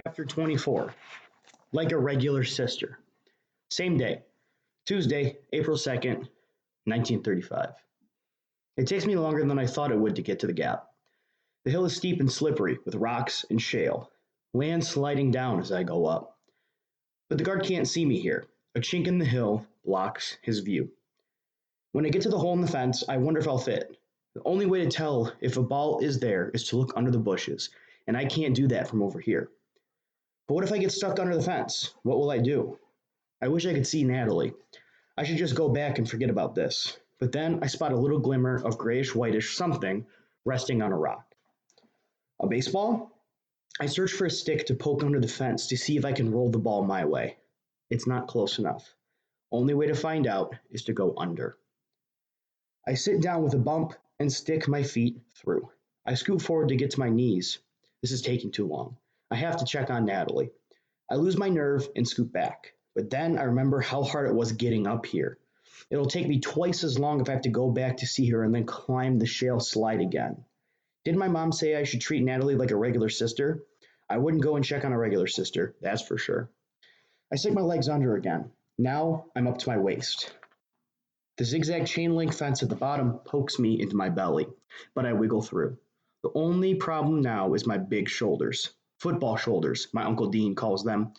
Chapter 24. Like a regular sister. Same day. Tuesday, April 2nd, 1935. It takes me longer than I thought it would to get to the gap. The hill is steep and slippery, with rocks and shale. Land sliding down as I go up. But the guard can't see me here. A chink in the hill blocks his view. When I get to the hole in the fence, I wonder if I'll fit. The only way to tell if a ball is there is to look under the bushes, and I can't do that from over here. But what if I get stuck under the fence? What will I do? I wish I could see Natalie. I should just go back and forget about this. But then I spot a little glimmer of grayish whitish something resting on a rock. A baseball? I search for a stick to poke under the fence to see if I can roll the ball my way. It's not close enough. Only way to find out is to go under. I sit down with a bump and stick my feet through. I scoot forward to get to my knees. This is taking too long. I have to check on Natalie. I lose my nerve and scoot back. But then I remember how hard it was getting up here. It'll take me twice as long if I have to go back to see her and then climb the shale slide again. Did my mom say I should treat Natalie like a regular sister? I wouldn't go and check on a regular sister, that's for sure. I stick my legs under again. Now I'm up to my waist. The zigzag chain link fence at the bottom pokes me into my belly, but I wiggle through. The only problem now is my big shoulders. Football shoulders, my Uncle Dean calls them.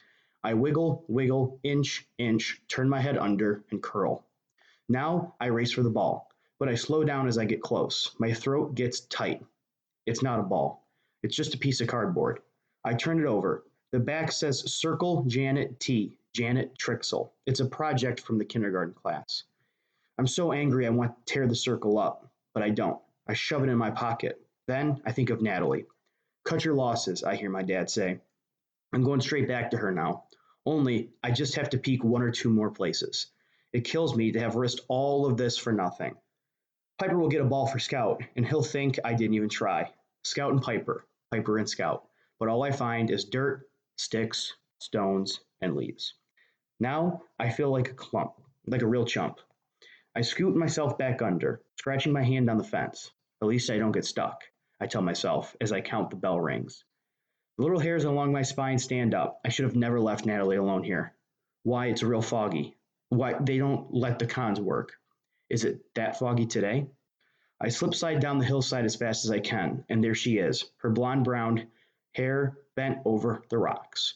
I wiggle, wiggle, inch, turn my head under, and curl. Now I race for the ball, but I slow down as I get close. My throat gets tight. It's not a ball. It's just a piece of cardboard. I turn it over. The back says Circle Janet T. Janet Trixel. It's a project from the kindergarten class. I'm so angry I want to tear the circle up, but I don't. I shove it in my pocket. Then I think of Natalie. Cut your losses, I hear my dad say. I'm going straight back to her now. Only, I just have to peek one or two more places. It kills me to have risked all of this for nothing. Piper will get a ball for Scout, and he'll think I didn't even try. Scout and Piper, Piper and Scout. But all I find is dirt, sticks, stones, and leaves. Now I feel like a clump, like a real chump. I scoot myself back under, scratching my hand on the fence. At least I don't get stuck, I tell myself as I count the bell rings. The little hairs along my spine stand up. I should have never left Natalie alone here. Why, it's real foggy. Why, they don't let the cons work. Is it that foggy today? I slip side down the hillside as fast as I can, and there she is, her blonde brown hair bent over the rocks.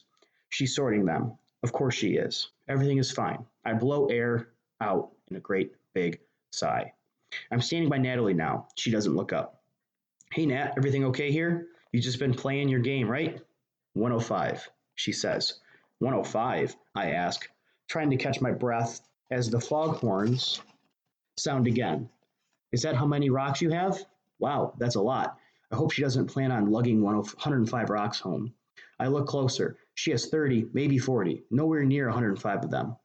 She's sorting them. Of course she is. Everything is fine. I blow air out in a great big sigh. I'm standing by Natalie now. She doesn't look up. Hey Nat, everything okay here? You just been playing your game, right? 105, she says. 105, I ask, trying to catch my breath as the foghorns sound again. Is that how many rocks you have? Wow, that's a lot. I hope she doesn't plan on lugging 105 rocks home. I look closer. She has 30, maybe 40, nowhere near 105 of them.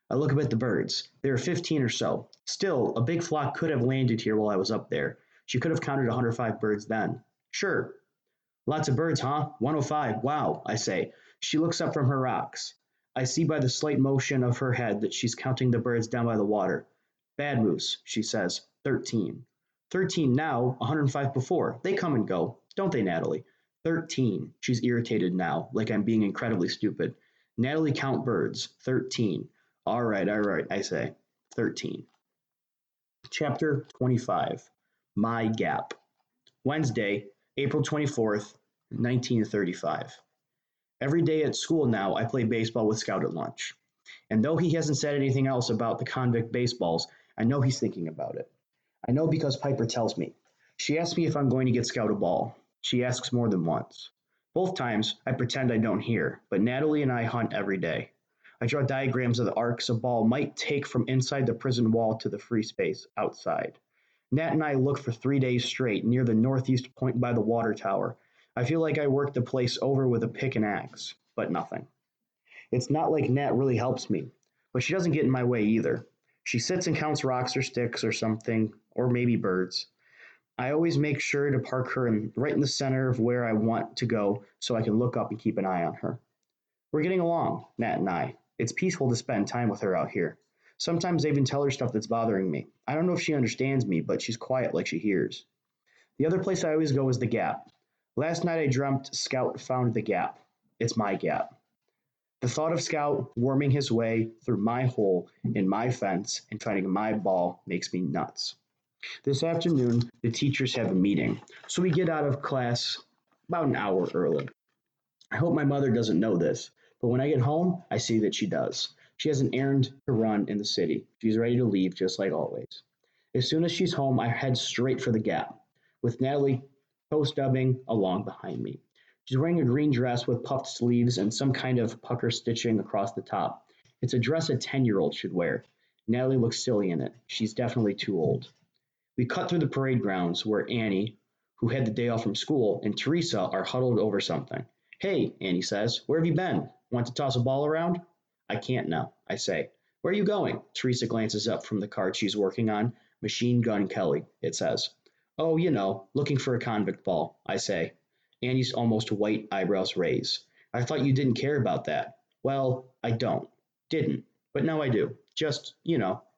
I look up at the birds. There are 15 or so. Still, a big flock could have landed here while I was up there. She could have counted 105 birds then. Sure. Lots of birds, huh? 105. Wow, I say. She looks up from her rocks. I see by the slight motion of her head that she's counting the birds down by the water. Bad moose, she says. 13. 13 now, 105 before. They come and go, don't they, Natalie? 13. She's irritated now, like I'm being incredibly stupid. Natalie, count birds. 13. All right, I say. 13. Chapter 25. My Gap. Wednesday, April 24th, 1935. Every day at school now, I play baseball with Scout at lunch. And though he hasn't said anything else about the convict baseballs, I know he's thinking about it. I know because Piper tells me. She asks me if I'm going to get Scout a ball. She asks more than once. Both times, I pretend I don't hear, but Natalie and I hunt every day. I draw diagrams of the arcs a ball might take from inside the prison wall to the free space outside. Nat and I look for 3 days straight near the northeast point by the water tower. I feel like I worked the place over with a pick and axe, but nothing. It's not like Nat really helps me, but she doesn't get in my way either. She sits and counts rocks or sticks or something, or maybe birds. I always make sure to park her right in the center of where I want to go so I can look up and keep an eye on her. We're getting along, Nat and I. It's peaceful to spend time with her out here. Sometimes I even tell her stuff that's bothering me. I don't know if she understands me, but she's quiet like she hears. The other place I always go is the Gap. Last night I dreamt Scout found the Gap. It's my gap. The thought of Scout worming his way through my hole in my fence and finding my ball makes me nuts. This afternoon, the teachers have a meeting, so we get out of class about an hour early. I hope my mother doesn't know this, but when I get home, I see that she does. She has an errand to run in the city. She's ready to leave, just like always. As soon as she's home, I head straight for the gap, with Natalie toe stubbing along behind me. She's wearing a green dress with puffed sleeves and some kind of pucker stitching across the top. It's a dress a 10-year-old should wear. Natalie looks silly in it. She's definitely too old. We cut through the parade grounds where Annie, who had the day off from school, and Teresa are huddled over something. Hey, Annie says, where have you been? Want to toss a ball around? I can't now, I say. Where are you going? Teresa glances up from the cart she's working on. Machine Gun Kelly, it says. Oh, looking for a convict ball, I say. Annie's almost white eyebrows raise. I thought you didn't care about that. Well, I don't. Didn't. But now I do. Just,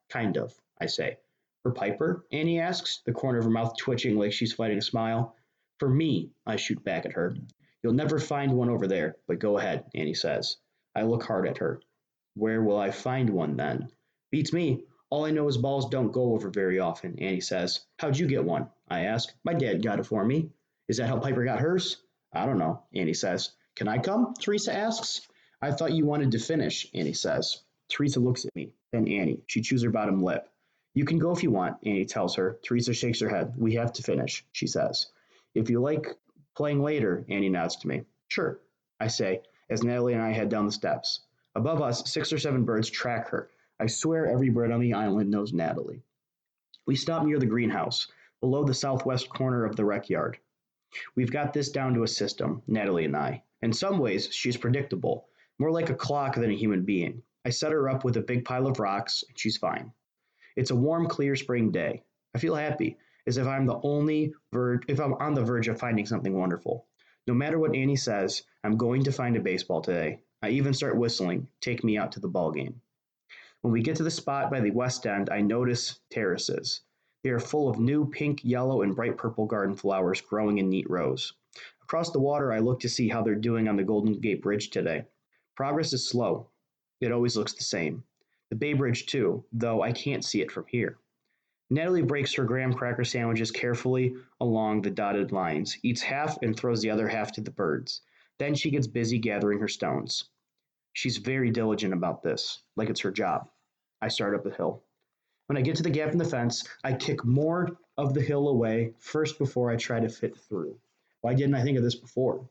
kind of, I say. For Piper? Annie asks, the corner of her mouth twitching like she's fighting a smile. For me, I shoot back at her. You'll never find one over there, but go ahead, Annie says. I look hard at her. Where will I find one then? Beats me. All I know is balls don't go over very often, Annie says. How'd you get one? I ask. My dad got it for me. Is that how Piper got hers? I don't know, Annie says. Can I come? Teresa asks. I thought you wanted to finish, Annie says. Teresa looks at me, then Annie. She chews her bottom lip. You can go if you want, Annie tells her. Teresa shakes her head. We have to finish, she says. If you like playing later, Annie nods to me. Sure, I say, as Natalie and I head down the steps. Above us, 6 or 7 birds track her. I swear every bird on the island knows Natalie. We stop near the greenhouse, below the southwest corner of the rec yard. We've got this down to a system, Natalie and I. In some ways, she's predictable, more like a clock than a human being. I set her up with a big pile of rocks, and she's fine. It's a warm, clear spring day. I feel happy, as if I'm on the verge of finding something wonderful. No matter what Annie says, I'm going to find a baseball today. I even start whistling, Take Me Out to the Ball Game. When we get to the spot by the west end, I notice terraces. They are full of new pink, yellow, and bright purple garden flowers growing in neat rows. Across the water, I look to see how they're doing on the Golden Gate Bridge today. Progress is slow. It always looks the same. The Bay Bridge, too, though I can't see it from here. Natalie breaks her graham cracker sandwiches carefully along the dotted lines, eats half and throws the other half to the birds. Then she gets busy gathering her stones. She's very diligent about this, like it's her job. I start up the hill. When I get to the gap in the fence, I kick more of the hill away first before I try to fit through. Why didn't I think of this before?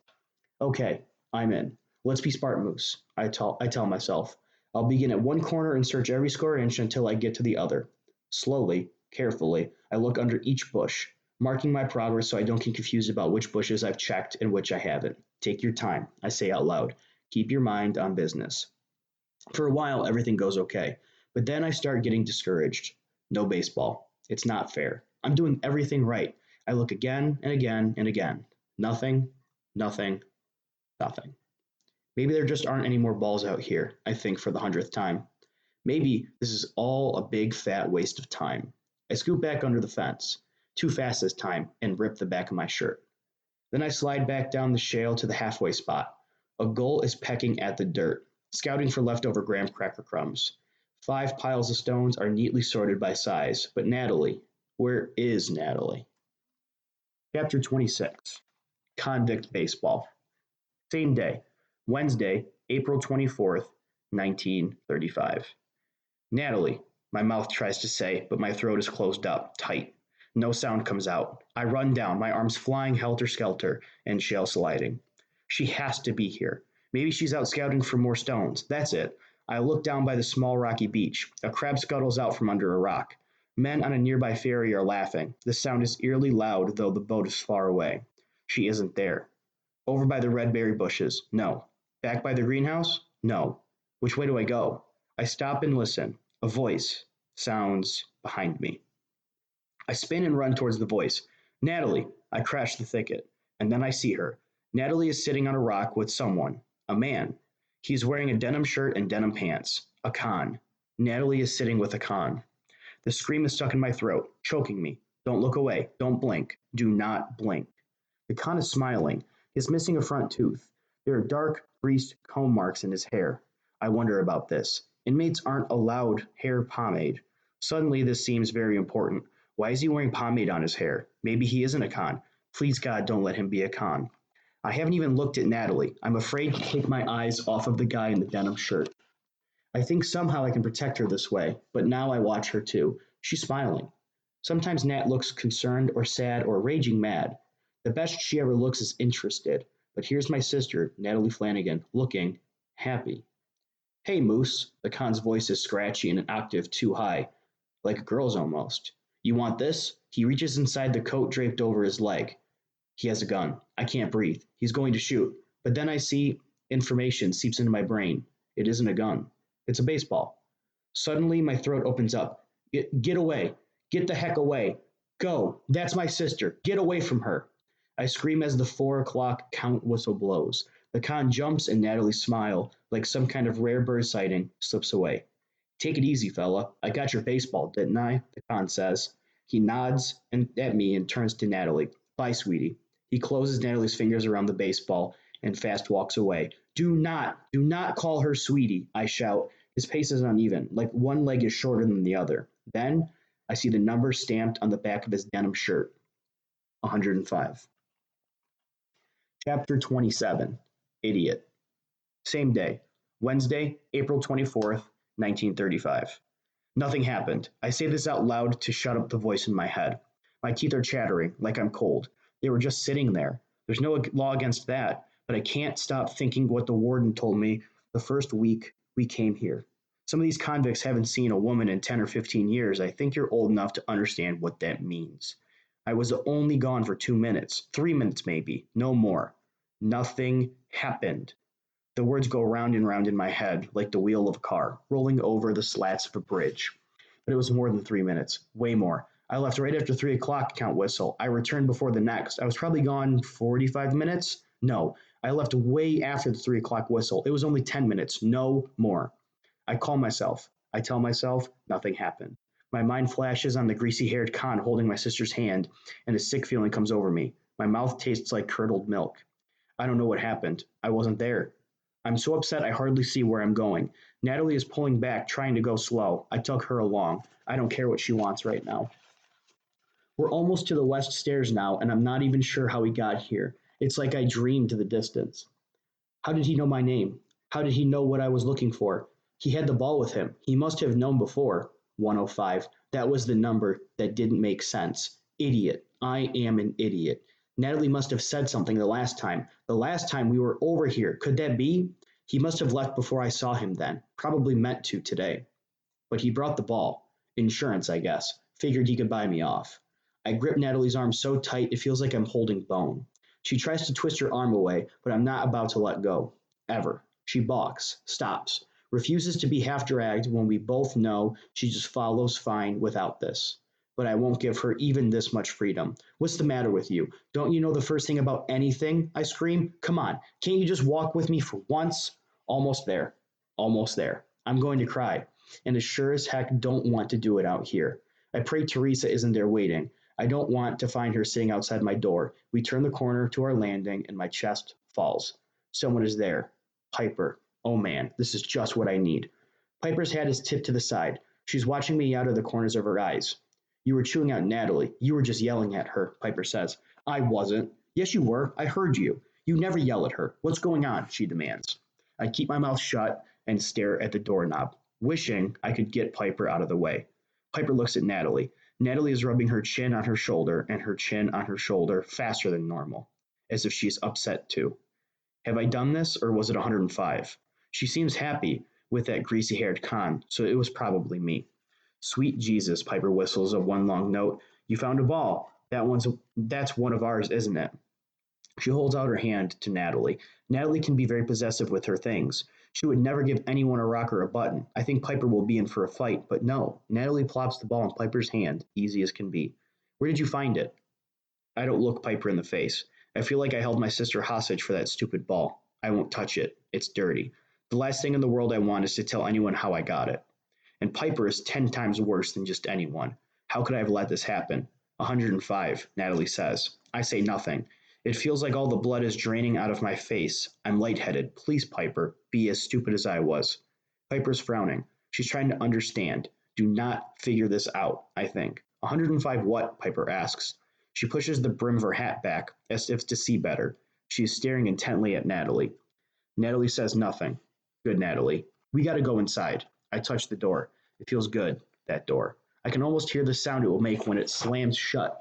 Okay, I'm in. Let's be smart moose, I tell myself. I'll begin at one corner and search every square inch until I get to the other. Slowly, carefully, I look under each bush, marking my progress so I don't get confused about which bushes I've checked and which I haven't. Take your time, I say out loud. Keep your mind on business. For a while, everything goes okay, but then I start getting discouraged. No baseball. It's not fair. I'm doing everything right. I look again and again and again. Nothing, nothing, nothing. Maybe there just aren't any more balls out here, I think for the 100th time. Maybe this is all a big fat waste of time. I scoot back under the fence, too fast this time, and rip the back of my shirt. Then I slide back down the shale to the halfway spot. A gull is pecking at the dirt, scouting for leftover graham cracker crumbs. 5 piles of stones are neatly sorted by size, but Natalie, where is Natalie? Chapter 26. Convict Baseball. Same day, Wednesday, April 24th, 1935. Natalie, my mouth tries to say, but my throat is closed up, tight. No sound comes out. I run down, my arms flying helter-skelter and shale sliding. She has to be here. Maybe she's out scouting for more stones. That's it. I look down by the small rocky beach. A crab scuttles out from under a rock. Men on a nearby ferry are laughing. The sound is eerily loud, though the boat is far away. She isn't there. Over by the red berry bushes? No. Back by the greenhouse? No. Which way do I go? I stop and listen. A voice sounds behind me. I spin and run towards the voice. Natalie! I crash the thicket. And then I see her. Natalie is sitting on a rock with someone. A man. He's wearing a denim shirt and denim pants. A con. Natalie is sitting with a con. The scream is stuck in my throat, choking me. Don't look away. Don't blink. Do not blink. The con is smiling. He's missing a front tooth. There are dark, greased comb marks in his hair. I wonder about this. Inmates aren't allowed hair pomade. Suddenly, this seems very important. Why is he wearing pomade on his hair? Maybe he isn't a con. Please, God, don't let him be a con. I haven't even looked at Natalie. I'm afraid to take my eyes off of the guy in the denim shirt. I think somehow I can protect her this way, but now I watch her too. She's smiling. Sometimes Nat looks concerned or sad or raging mad. The best she ever looks is interested. But here's my sister, Natalie Flanagan, looking happy. Hey, Moose. The con's voice is scratchy and an octave too high, like a girl's almost. You want this? He reaches inside the coat draped over his leg. He has a gun. I can't breathe. He's going to shoot. But then I see information seeps into my brain. It isn't a gun. It's a baseball. Suddenly, my throat opens up. Get away. Get the heck away. Go. That's my sister. Get away from her. I scream as the 4 o'clock count whistle blows. The con jumps and Natalie's smile, like some kind of rare bird sighting, slips away. Take it easy, fella. I got your baseball, didn't I? The con says. He nods at me and turns to Natalie. Bye, sweetie. He closes Natalie's fingers around the baseball and fast walks away. Do not call her sweetie, I shout. His pace is uneven, like one leg is shorter than the other. Then I see the number stamped on the back of his denim shirt 105. Chapter 27 Idiot. Same day, Wednesday, April 24th, 1935. Nothing happened. I say this out loud to shut up the voice in my head. My teeth are chattering, like I'm cold. They were just sitting there. There's no law against that, but I can't stop thinking what the warden told me the first week we came here. Some of these convicts haven't seen a woman in 10 or 15 years. I think you're old enough to understand what that means. I was only gone for 2 minutes, 3 minutes maybe, no more. Nothing happened. The words go round and round in my head like the wheel of a car, rolling over the slats of a bridge. But it was more than 3 minutes, way more. I left right after 3 o'clock count whistle. I returned before the next. I was probably gone 45 minutes. No, I left way after the 3 o'clock whistle. It was only 10 minutes, no more. I call myself. I tell myself nothing happened. My mind flashes on the greasy haired con holding my sister's hand, and a sick feeling comes over me. My mouth tastes like curdled milk. I don't know what happened. I wasn't there. I'm so upset I hardly see where I'm going. Natalie is pulling back, trying to go slow. I tug her along. I don't care what she wants right now. We're almost to the west stairs now, and I'm not even sure how we got here. It's like I dreamed to the distance. How did he know my name? How did he know what I was looking for? He had the ball with him. He must have known before. 105. That was the number that didn't make sense. Idiot. I am an idiot. Natalie must have said something the last time. The last time we were over here. Could that be? He must have left before I saw him then. Probably meant to today. But he brought the ball. Insurance, I guess. Figured he could buy me off. I grip Natalie's arm so tight it feels like I'm holding bone. She tries to twist her arm away, but I'm not about to let go. Ever. She balks, stops, refuses to be half dragged when we both know she just follows fine without this. But I won't give her even this much freedom. What's the matter with you? Don't you know the first thing about anything? I scream. Come on, can't you just walk with me for once? Almost there. Almost there. I'm going to cry. And as sure as heck don't want to do it out here. I pray Teresa isn't there waiting. I don't want to find her sitting outside my door. We turn the corner to our landing and my chest falls. Someone is there. Piper. Oh man, this is just what I need. Piper's head is tipped to the side. She's watching me out of the corners of her eyes. You were chewing out Natalie. You were just yelling at her, Piper says. I wasn't. Yes, you were. I heard you. You never yell at her. What's going on? She demands. I keep my mouth shut and stare at the doorknob, wishing I could get Piper out of the way. Piper looks at Natalie. Natalie is rubbing her chin on her shoulder and her chin on her shoulder faster than normal, as if she's upset too. Have I done this, or was it 105? She seems happy with that greasy-haired con, so it was probably me. Sweet Jesus, Piper whistles a one long note. You found a ball. That's one of ours, isn't it? She holds out her hand to Natalie. Natalie can be very possessive with her things. She would never give anyone a rock or a button. I think Piper will be in for a fight, but no. Natalie plops the ball in Piper's hand, easy as can be. Where did you find it? I don't look Piper in the face. I feel like I held my sister hostage for that stupid ball. I won't touch it. It's dirty. The last thing in the world I want is to tell anyone how I got it. And Piper is 10 times worse than just anyone. How could I have let this happen? 105, Natalie says. I say nothing. It feels like all the blood is draining out of my face. I'm lightheaded. Please, Piper, be as stupid as I was. Piper's frowning. She's trying to understand. Do not figure this out, I think. 105 what? Piper asks. She pushes the brim of her hat back, as if to see better. She is staring intently at Natalie. Natalie says nothing. Good, Natalie. We gotta go inside. I touch the door. It feels good, that door. I can almost hear the sound it will make when it slams shut.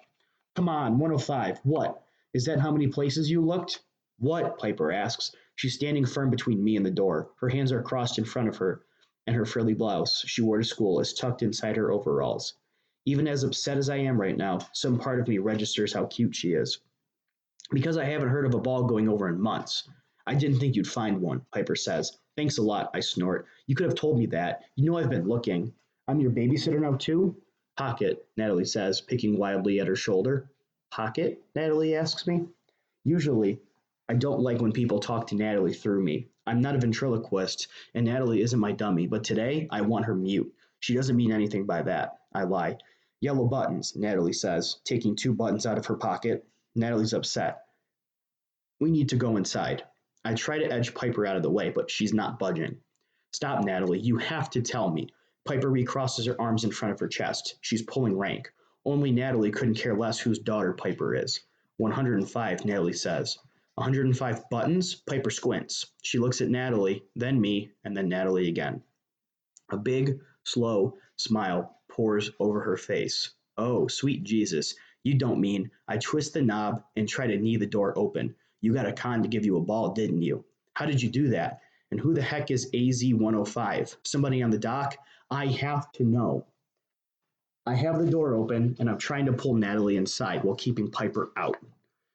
Come on, 105. What? Is that how many places you looked? What? Piper asks. She's standing firm between me and the door. Her hands are crossed in front of her, and her frilly blouse she wore to school is tucked inside her overalls. Even as upset as I am right now, some part of me registers how cute she is. Because I haven't heard of a ball going over in months. I didn't think you'd find one, Piper says. Thanks a lot, I snort. You could have told me that. You know I've been looking. I'm your babysitter now, too? Pocket, Natalie says, picking wildly at her shoulder. Pocket? Natalie asks me. Usually, I don't like when people talk to Natalie through me. I'm not a ventriloquist, and Natalie isn't my dummy, but today I want her mute. She doesn't mean anything by that. I lie. Yellow buttons, Natalie says, taking two buttons out of her pocket. Natalie's upset. We need to go inside. I try to edge Piper out of the way, but she's not budging. Stop, Natalie. You have to tell me. Piper recrosses her arms in front of her chest. She's pulling rank. Only Natalie couldn't care less whose daughter Piper is. 105, Natalie says. 105 buttons? Piper squints. She looks at Natalie, then me, and then Natalie again. A big, slow smile pours over her face. Oh, sweet Jesus. You don't mean I twist the knob and try to knee the door open. You got a con to give you a ball, didn't you? How did you do that? And who the heck is AZ-105? Somebody on the dock? I have to know. I have the door open and I'm trying to pull Natalie inside while keeping Piper out.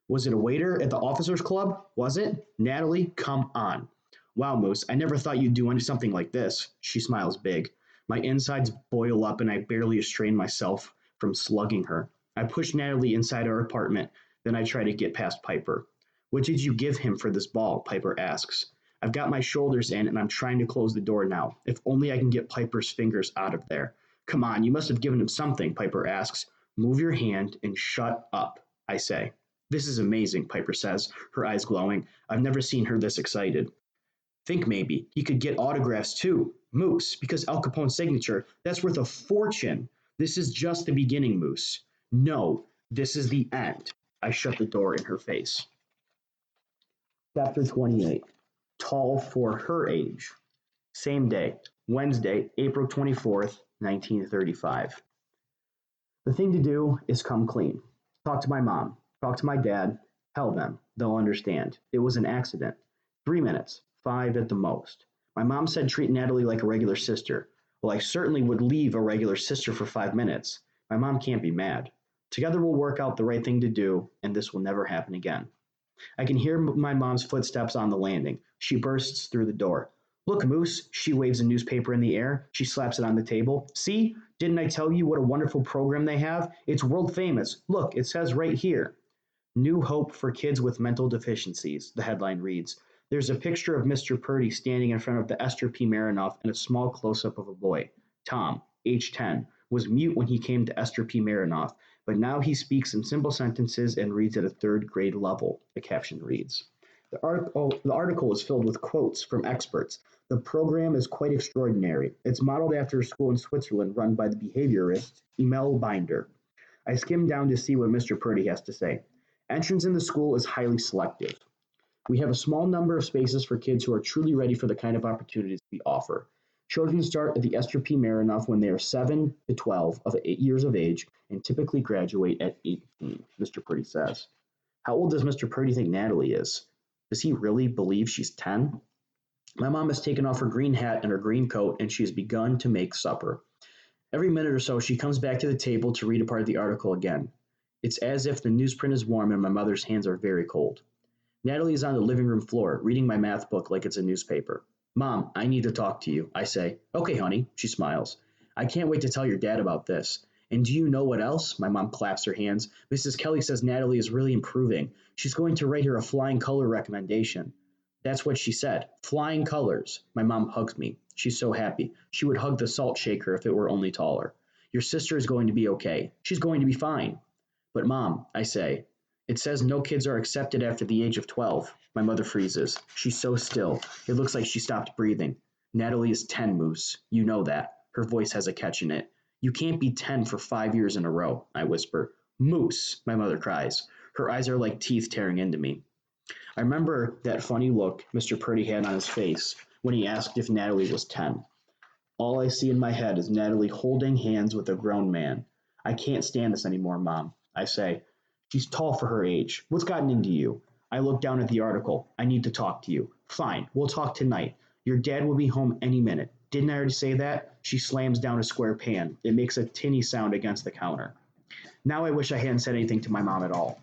Was it a waiter at the officers club? Was it? Natalie, come on. Wow, Moose, I never thought you'd do something like this. She smiles big. My insides boil up and I barely restrain myself from slugging her. I push Natalie inside our apartment, then I try to get past Piper. What did you give him for this ball? Piper asks. I've got my shoulders in and I'm trying to close the door now. If only I can get Piper's fingers out of there. Come on, you must have given him something, Piper asks. Move your hand and shut up, I say. This is amazing, Piper says, her eyes glowing. I've never seen her this excited. Think maybe he could get autographs too. Moose, because Al Capone's signature, that's worth a fortune. This is just the beginning, Moose. No, this is the end. I shut the door in her face. Chapter 28. Tall for her age. Same day, Wednesday, April 24th, 1935. The thing to do is come clean. Talk to my mom. Talk to my dad. Tell them. They'll understand. It was an accident. 3 minutes. 5 at the most. My mom said treat Natalie like a regular sister. Well, I certainly would leave a regular sister for 5 minutes. My mom can't be mad. Together we'll work out the right thing to do, and this will never happen again. I can hear my mom's footsteps on the landing. She bursts through the door. Look, Moose, she waves a newspaper in the air. She slaps it on the table. See? Didn't I tell you what a wonderful program they have? It's world famous. Look, it says right here. New Hope for Kids with Mental Deficiencies, the headline reads. There's a picture of Mr. Purdy standing in front of the Esther P. Marinoff and a small close-up of a boy. Tom, age 10, was mute when he came to Esther P. Marinoff, but now he speaks in simple sentences and reads at a third grade level, the caption reads. The article is filled with quotes from experts. The program is quite extraordinary. It's modeled after a school in Switzerland run by the behaviorist Emil Binder. I skim down to see what Mr. Purdy has to say. Entrance in the school is highly selective. We have a small number of spaces for kids who are truly ready for the kind of opportunities we offer. Children start at the Esther P. Marinoff when they are 7 to 12 of 8 years of age and typically graduate at 18, Mr. Purdy says. How old does Mr. Purdy think Natalie is? Does he really believe she's 10? My mom has taken off her green hat and her green coat and she has begun to make supper. Every minute or so she comes back to the table to read a part of the article again. It's as if the newsprint is warm and my mother's hands are very cold. Natalie is on the living room floor, reading my math book like it's a newspaper. Mom, I need to talk to you, I say. Okay, honey, she smiles. I can't wait to tell your dad about this. And do you know what else? My mom claps her hands. Mrs. Kelly says Natalie is really improving. She's going to write her a flying color recommendation. That's what she said. Flying colors. My mom hugs me. She's so happy. She would hug the salt shaker if it were only taller. Your sister is going to be okay. She's going to be fine. But Mom, I say, It says no kids are accepted after the age of 12. My mother freezes. She's so still. It looks like she stopped breathing. Natalie is 10, Moose. You know that. Her voice has a catch in it. You can't be 10 for 5 years in a row, I whisper. Moose, my mother cries. Her eyes are like teeth tearing into me. I remember that funny look Mr. Purdy had on his face when he asked if Natalie was 10. All I see in my head is Natalie holding hands with a grown man. I can't stand this anymore, Mom. I say. She's tall for her age. What's gotten into you? I look down at the article. I need to talk to you. Fine, we'll talk tonight. Your dad will be home any minute. Didn't I already say that? She slams down a square pan. It makes a tinny sound against the counter. Now I wish I hadn't said anything to my mom at all.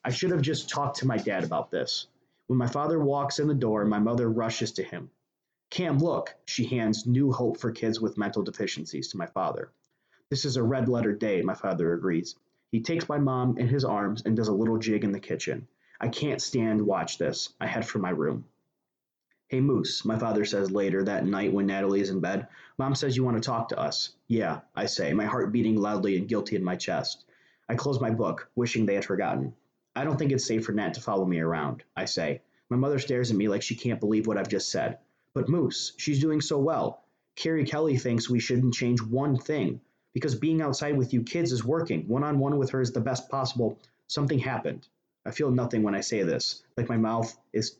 I should have just talked to my dad about this. When my father walks in the door, my mother rushes to him. Cam, look, she hands New Hope for Kids with Mental Deficiencies to my father. This is a red letter day, my father agrees. He takes my mom in his arms and does a little jig in the kitchen. I can't stand watch this. I head for my room. Hey Moose, my father says later that night when Natalie is in bed. Mom says you want to talk to us. Yeah, I say, my heart beating loudly and guilty in my chest. I close my book, wishing they had forgotten. I don't think it's safe for Nat to follow me around, I say. My mother stares at me like she can't believe what I've just said. But Moose, she's doing so well. Carrie Kelly thinks we shouldn't change one thing. Because being outside with you kids is working. One on one with her is the best possible. Something happened. I feel nothing when I say this, like my mouth is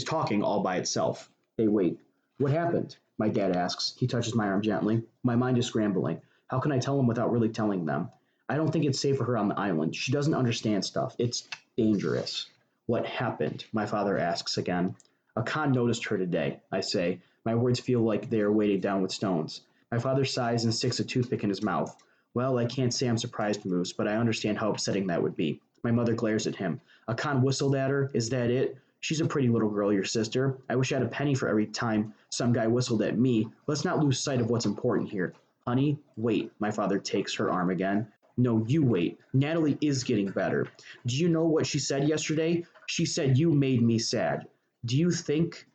talking all by itself. They wait. What happened? My dad asks. He touches my arm gently. My mind is scrambling. How can I tell him without really telling them? I don't think it's safe for her on the island. She doesn't understand stuff. It's dangerous. What happened? My father asks again. A con noticed her today, I say. My words feel like they are weighted down with stones. My father sighs and sticks a toothpick in his mouth. Well, I can't say I'm surprised, Moose, but I understand how upsetting that would be. My mother glares at him. A con whistled at her? Is that it? She's a pretty little girl, your sister. I wish I had a penny for every time some guy whistled at me. Let's not lose sight of what's important here. Honey, wait. My father takes her arm again. No, you wait. Natalie is getting better. Do you know what she said yesterday? She said you made me sad. Do you think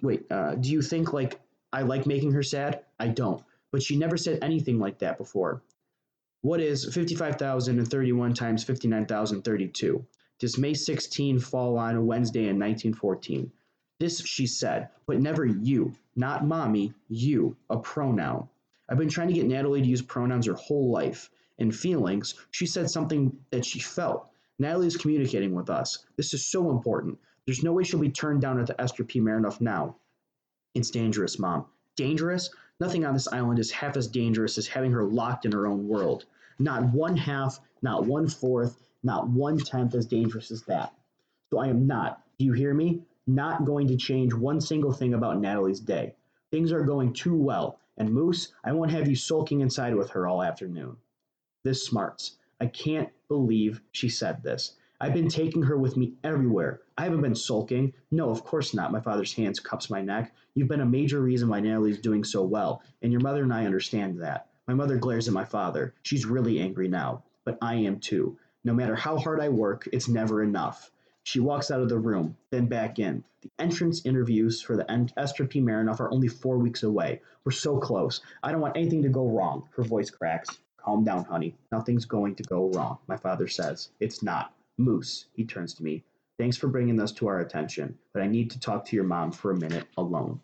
do you think like I like making her sad? I don't. But she never said anything like that before. What is 55,031 times 59,032? Does May 16 fall on a Wednesday in 1914? This she said, but never you. Not mommy, you, a pronoun. I've been trying to get Natalie to use pronouns her whole life. In feelings, she said something that she felt. Natalie is communicating with us. This is so important. There's no way she'll be turned down at the Esther P. Marinoff now. It's dangerous, Mom. Dangerous? Nothing on this island is half as dangerous as having her locked in her own world. Not one half, not one fourth, not one tenth as dangerous as that. So I am not, do you hear me? Not going to change one single thing about Natalie's day. Things are going too well, and Moose, I won't have you sulking inside with her all afternoon. This smarts. I can't believe she said this. I've been taking her with me everywhere. I haven't been sulking. No, of course not. My father's hands cups my neck. You've been a major reason why Natalie's doing so well, and your mother and I understand that. My mother glares at my father. She's really angry now, but I am too. No matter how hard I work, it's never enough. She walks out of the room, then back in. The entrance interviews for the Esther P. Marinoff are only 4 weeks away. We're so close. I don't want anything to go wrong. Her voice cracks. Calm down, honey. Nothing's going to go wrong, my father says. It's not. Moose, he turns to me. Thanks for bringing this to our attention, but I need to talk to your mom for a minute alone.